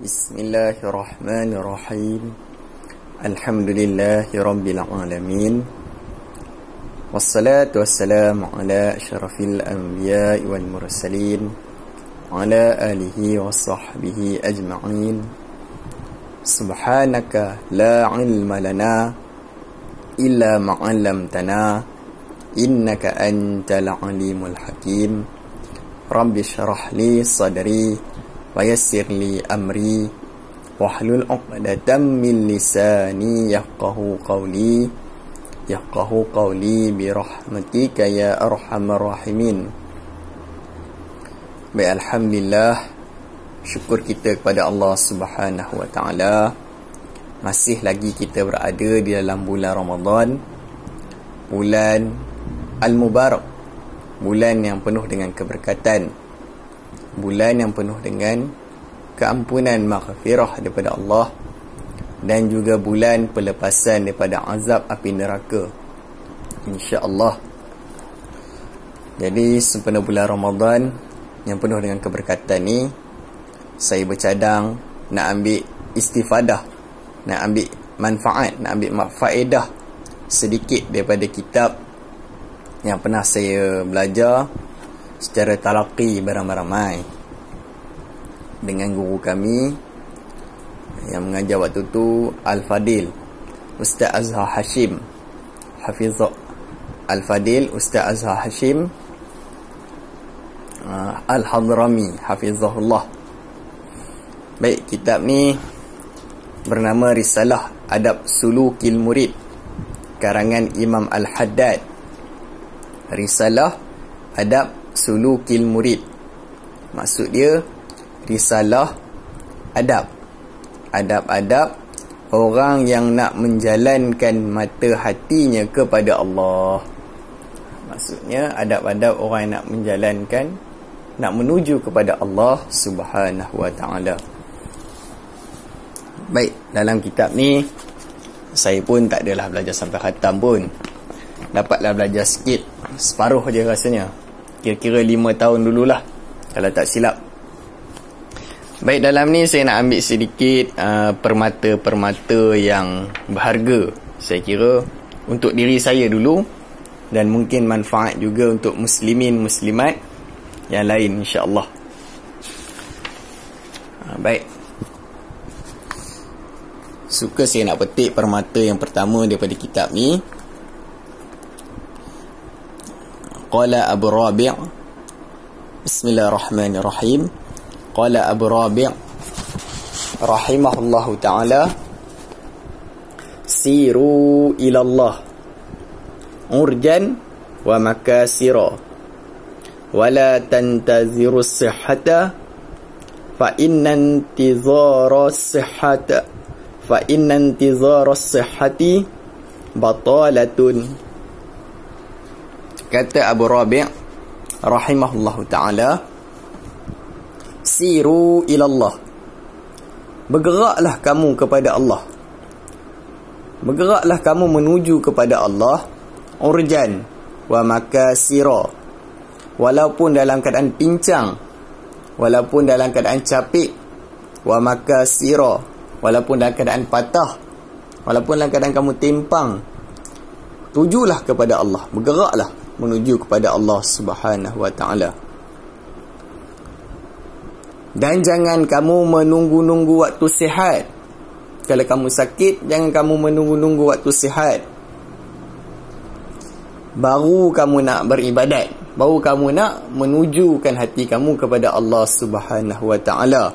Bismillahirrahmanirrahim. Alhamdulillahi rabbil alamin. Wassalatu wassalamu ala asyrafil anbiya'i wal mursalin wa ala alihi wa sahbihi ajma'in. Subhanaka la ilma lana illa ma 'allamtana innaka antal alimul hakim. Rabbi shrah li sadri wa yassir li amri wahlul 'uqdatam min lisani yafqahu qawli bi rahmatika ya arhamar rahimin. Baik, alhamdulillah, syukur kita kepada Allah Subhanahu wa taala, masih lagi kita berada di dalam bulan Ramadan, bulan Al-Mubarak, bulan yang penuh dengan keberkatan, bulan yang penuh dengan keampunan, maghfirah daripada Allah, dan juga bulan pelepasan daripada azab api neraka, insya-Allah. Jadi sempena bulan Ramadan yang penuh dengan keberkatan ni, saya bercadang nak ambil istifadah, nak ambil manfaat, nak ambil faedah sedikit daripada kitab yang pernah saya belajar secara talaqi beramai-ramai dengan guru kami yang mengajar waktu tu, Al-Fadil Ustaz Azhar Hashim Hafizah. Al-Fadil Ustaz Azhar Hashim Al-Hadrami Hafizahullah. Baik, kitab ni bernama Risalah Adab Sulukil Murid, karangan Imam Al-Haddad. Risalah Adab Sulukil Murid, maksud dia risalah adab-adab orang yang nak menjalankan mata hatinya kepada Allah. Maksudnya adab-adab orang yang nak menjalankan, nak menuju kepada Allah Subhanahu wa taala. Baik, dalam kitab ni saya pun tak adalah belajar sampai khatam pun. Dapatlah belajar sikit, separuh je rasanya. Kira-kira 5 tahun dululah, kalau tak silap. Baik, dalam ni saya nak ambil sedikit permata-permata yang berharga, saya kira untuk diri saya dulu, dan mungkin manfaat juga untuk muslimin muslimat yang lain, insya-Allah. Baik, suka saya nak petik permata yang pertama daripada kitab ni. Qala Abu Rabi', Bismillahirrahmanirrahim. Qala Abu Rabi' rahimahullahu ta'ala, siru ilallah urjan wa makasira wa la tantaziru sihhata fa inna intizara sihhati batalatun. Kata Abu Rabi' rahimahullahu ta'ala, siru ilallah, bergeraklah kamu kepada Allah, bergeraklah kamu menuju kepada Allah, urjan wa makasira, walaupun dalam keadaan pincang, walaupun dalam keadaan capek, wa makasira, walaupun dalam keadaan patah, walaupun dalam keadaan kamu timpang, tujulah kepada Allah, bergeraklah menuju kepada Allah Subhanahu wa ta'ala. Dan jangan kamu menunggu-nunggu waktu sihat. Kalau kamu sakit, jangan kamu menunggu-nunggu waktu sihat, baru kamu nak beribadat, baru kamu nak menujukan hati kamu kepada Allah Subhanahu wa ta'ala.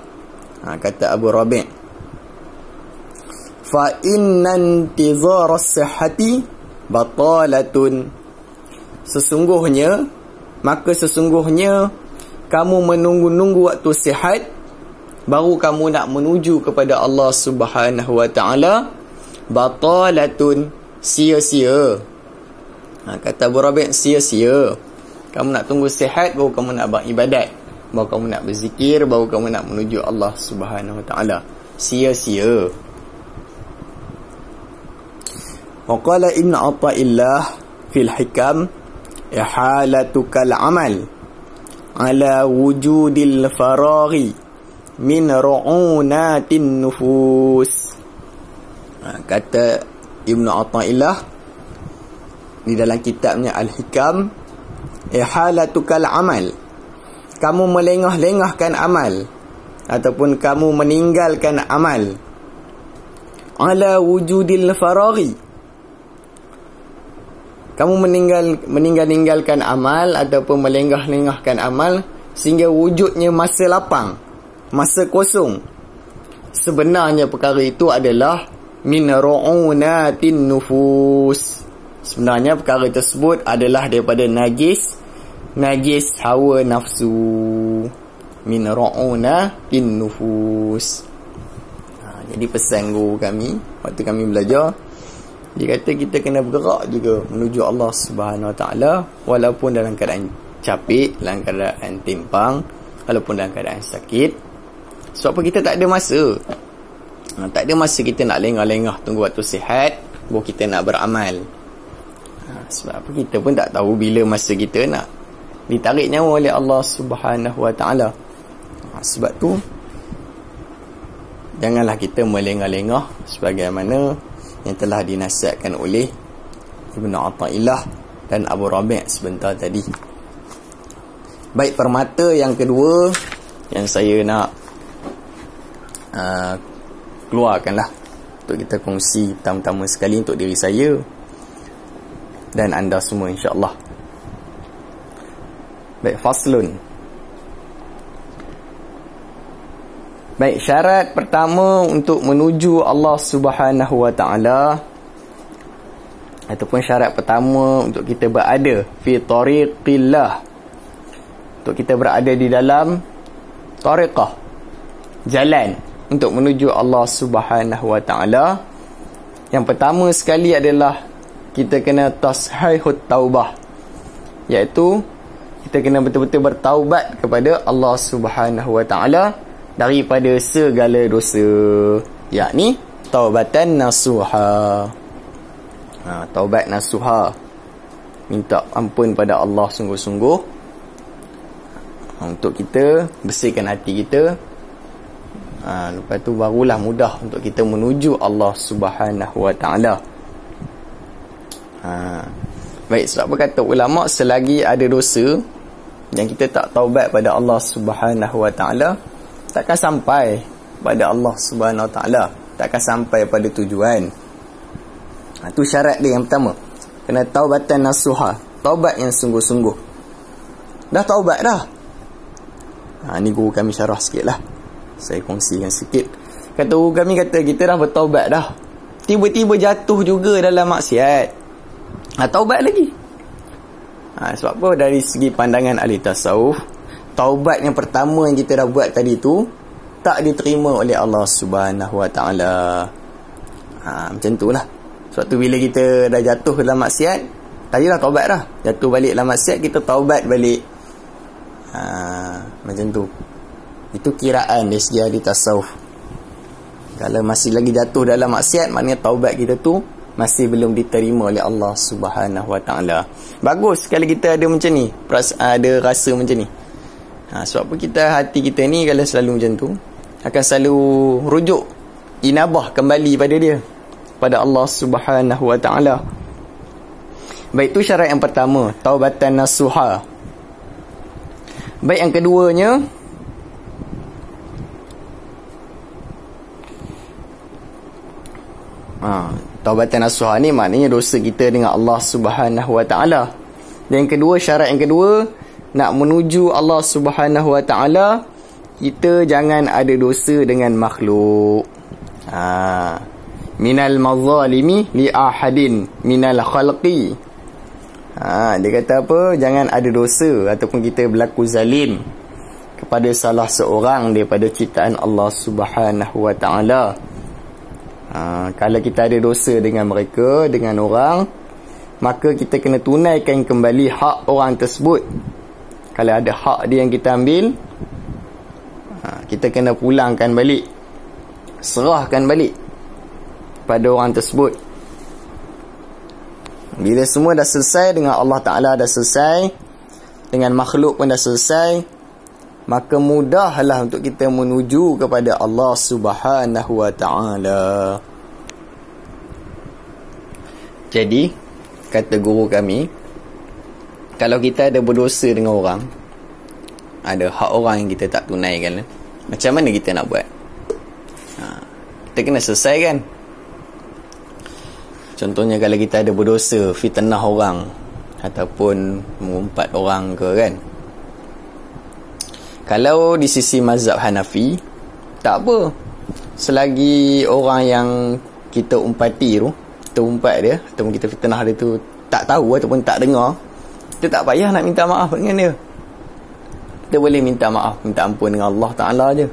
Kata Abu Rabi', fa inna intizara sihhati batalatun, sesungguhnya kamu menunggu-nunggu waktu sihat, baru kamu nak menuju kepada Allah Subhanahu wa ta'ala, batalatun, sia-sia. Kata Abu Rabi', sia-sia. Kamu nak tunggu sihat, baru kamu nak beribadat, baru kamu nak berzikir, baru kamu nak menuju Allah Subhanahu wa ta'ala. Sia-sia. Wa qala Ibn Atha'illah fil Hikam, ihalatukal amal ala wujudil faraghi min ru'unatin nufus. Kata Ibnu Athaillah di dalam kitabnya Al-Hikam, ihalatukal amal, kamu melengah-lengahkan amal ataupun kamu meninggalkan amal, ala wujudil faraghi, kamu meninggalkan amal ataupun melengah-lengahkan amal sehingga wujudnya masa lapang, masa kosong. Sebenarnya perkara itu adalah min ru'unatin nufus. Sebenarnya perkara tersebut adalah daripada najis hawa nafsu. Min ru'unatin nufus. Jadi pesan guru kami waktu kami belajar, dia kata kita kena bergerak juga menuju Allah Subhanahu Wa Taala, walaupun dalam keadaan capek, dalam keadaan timpang, walaupun dalam keadaan sakit. Sebab apa? Kita tak ada masa. Tak ada masa kita nak lengah-lengah tunggu waktu sihat baru kita nak beramal. Sebab apa? Kita pun tak tahu bila masa kita nak ditarik nyawa oleh Allah Subhanahu Wa Taala. Sebab tu janganlah kita melengah-lengah sebagaimana yang telah dinasihatkan oleh Ibnu Athaillah dan Abu Rabi' sebentar tadi. Baik, permata yang kedua yang saya nak keluarkanlah untuk kita kongsi pertama-tama sekali untuk diri saya dan anda semua, insya-Allah. Baik, faslun. Baik, syarat pertama untuk menuju Allah Subhanahu Wa Taala, ataupun syarat pertama untuk kita berada fi tariqillah, untuk kita berada di dalam tariqah, jalan untuk menuju Allah Subhanahu Wa Taala, yang pertama sekali adalah kita kena tashihut taubah, iaitu kita kena betul-betul bertaubat kepada Allah Subhanahu Wa Taala daripada segala dosa, yakni taubatan nasuha. Taubat nasuha, minta ampun pada Allah sungguh-sungguh untuk kita bersihkan hati kita. Lepas tu barulah mudah untuk kita menuju Allah Subhanahu Wa Taala. Baik, sebab apa kata ulama, selagi ada dosa yang kita tak taubat pada Allah Subhanahu Wa Taala, takkan sampai pada Allah Subhanahu Wa Taala, takkan sampai pada tujuan. Itu syarat dia yang pertama, kena taubatan nasuha, taubat yang sungguh-sungguh. Dah taubat dah, ni guru kami syarah sikit lah, saya kongsikan sikit. Kata guru kami, kata kita dah bertaubat dah, tiba-tiba jatuh juga dalam maksiat, taubat lagi. Sebab apa? Dari segi pandangan ahli tasawuf, taubat yang pertama yang kita dah buat tadi tu tak diterima oleh Allah Subhanahu Wa Taala. Macam tu lah. Sebab tu bila kita dah jatuh dalam maksiat, tadi dah taubat dah, jatuh balik dalam maksiat, kita taubat balik. Macam tu. Itu kiraan dari segi ahli tasawuf. Kalau masih lagi jatuh dalam maksiat, maknanya taubat kita tu masih belum diterima oleh Allah Subhanahu Wa Taala. Bagus kalau kita ada macam ni, ada rasa macam ni. Sebab apa? Kita, hati kita ni kalau selalu macam tu, akan selalu rujuk, inabah kembali pada dia, pada Allah Subhanahu Wa Taala. Baik, itu syarat yang pertama, taubatan nasuha. Baik, yang keduanya, taubatan nasuha ni maknanya dosa kita dengan Allah Subhanahu Wa Taala. Dan yang kedua, syarat yang kedua, nak menuju Allah Subhanahu Wa Taala, kita jangan ada dosa dengan makhluk. Minal mazalimi li ahadin minal khalqi. Dia kata apa? Jangan ada dosa ataupun kita berlaku zalim kepada salah seorang daripada ciptaan Allah Subhanahu Wa Taala. Kalau kita ada dosa dengan mereka, dengan orang, maka kita kena tunaikan kembali hak orang tersebut. Kalau ada hak dia yang kita ambil, kita kena pulangkan balik, serahkan balik pada orang tersebut. Bila semua dah selesai, dengan Allah Ta'ala dah selesai, dengan makhluk pun dah selesai, maka mudahlah untuk kita menuju kepada Allah Subhanahu wa ta'ala. Jadi, kata guru kami, kalau kita ada berdosa dengan orang, ada hak orang yang kita tak tunaikan, macam mana kita nak buat? Kita kena selesaikan. Contohnya kalau kita ada berdosa, fitnah orang ataupun mengumpat orang ke kan. Kalau di sisi mazhab Hanafi, tak apa. Selagi orang yang kita umpati tu, kita umpat dia ataupun kita fitnah dia tu tak tahu ataupun tak dengar, kita tak payah nak minta maaf dengan dia. Kita boleh minta maaf, minta ampun dengan Allah Ta'ala je.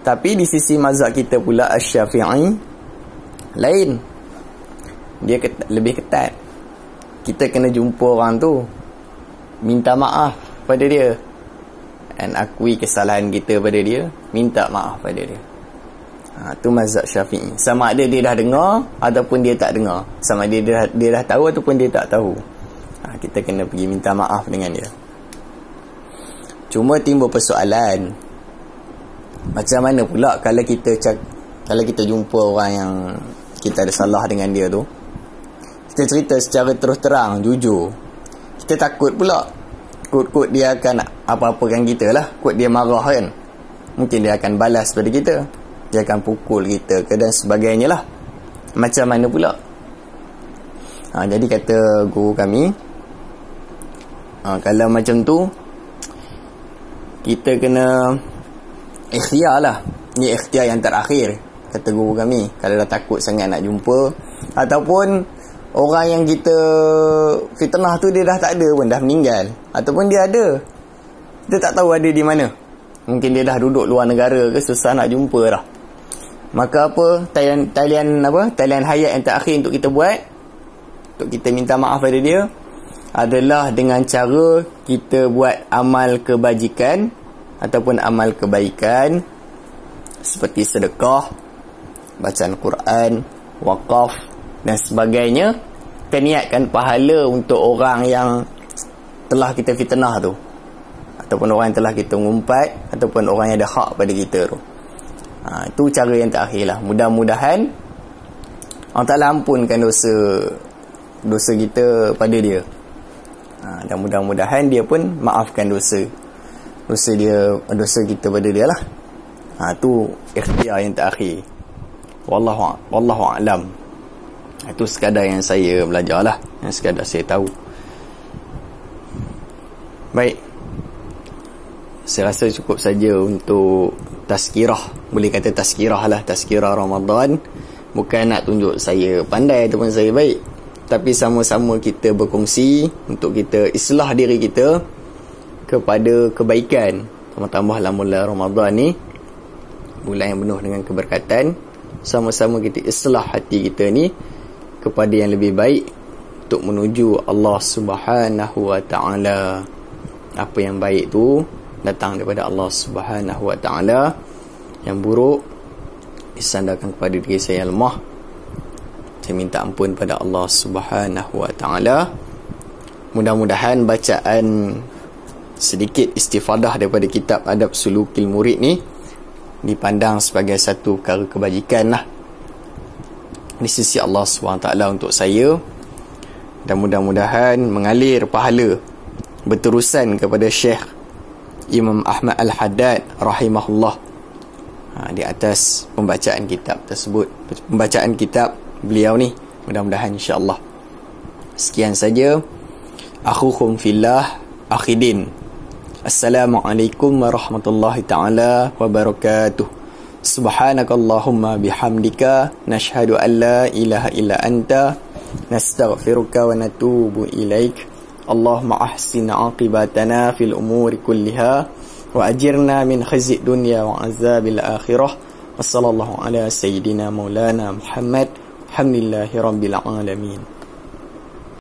Tapi di sisi mazhab kita pula Asy-Syafi'i lain. Dia lebih ketat. Kita kena jumpa orang tu, minta maaf pada dia, dan akui kesalahan kita pada dia, minta maaf pada dia. Tu mazhab Syafi'i. Sama ada dia dah dengar ataupun dia tak dengar, sama ada dia dah tahu ataupun dia tak tahu, kita kena pergi minta maaf dengan dia. Cuma timbul persoalan, macam mana pula kalau kita jumpa orang yang kita ada salah dengan dia tu, kita cerita secara terus terang, jujur. Kita takut pula, kot dia akan apa-apakan kita lah, kot dia marah kan, mungkin dia akan balas pada kita, dia akan pukul kita ke dan sebagainya lah. Macam mana pula? Jadi kata guru kami, kalau macam tu, kita kena ikhtiar lah. Ni ikhtiar yang terakhir, kata guru kami. Kalau dah takut sangat nak jumpa, ataupun orang yang kita fitnah tu dia dah tak ada pun, dah meninggal, ataupun dia ada, kita tak tahu ada di mana, mungkin dia dah duduk luar negara ke, susah nak jumpa dah. Maka apa, talian hayat yang terakhir untuk kita buat, untuk kita minta maaf pada dia, adalah dengan cara kita buat amal kebajikan ataupun amal kebaikan seperti sedekah, bacaan Quran, wakaf dan sebagainya. Kita niatkan pahala untuk orang yang telah kita fitnah tu, ataupun orang yang telah kita ngumpat, ataupun orang yang ada hak pada kita tu. Itu cara yang terakhir lah. Mudah-mudahan Allah Ta'ala ampunkan dosa kita pada dia, dan mudah-mudahan dia pun maafkan dosa kita pada dia lah. Tu ikhtiar yang terakhir. Wallahu a'lam. Itu sekadar yang saya belajar lah, yang sekadar saya tahu. Baik, saya rasa cukup saja untuk tazkirah. Boleh kata tazkirah lah, tazkirah Ramadan. Bukan nak tunjuk saya pandai ataupun saya baik, tapi sama-sama kita berkongsi untuk kita islah diri kita kepada kebaikan. Tambah-tambahlah bulan Ramadan ni, bulan yang penuh dengan keberkatan. Sama-sama kita islah hati kita ni kepada yang lebih baik, untuk menuju Allah Subhanahu wa ta'ala. Apa yang baik tu datang daripada Allah Subhanahu wa ta'ala, yang buruk disandarkan kepada diri saya yang lemah. Saya minta ampun pada Allah Subhanahu wa ta'ala. Mudah-mudahan bacaan sedikit istifadah daripada kitab Adab Sulukil Murid ni dipandang sebagai satu perkara kebajikan lah di sisi Allah SWT untuk saya, dan mudah-mudahan mengalir pahala berterusan kepada Syekh Imam Ahmad Al-Haddad rahimahullah di atas pembacaan kitab tersebut, pembacaan kitab beliau ni. Mudah-mudahan insya-Allah. Sekian saja. Akhukum fillah, akhidin. Assalamualaikum warahmatullahi taala wabarakatuh. Subhanakallahumma bihamdika nashhadu an la ilaha illa anta nastaghfiruka wa natubu ilaik. Allahumma ahsin aqibatana fil umuri kulliha wa ajirna min khizyi dunya wa azabil akhirah. Wassallallahu ala sayyidina maulana Muhammad. Alhamdulillahi rabbil alamin.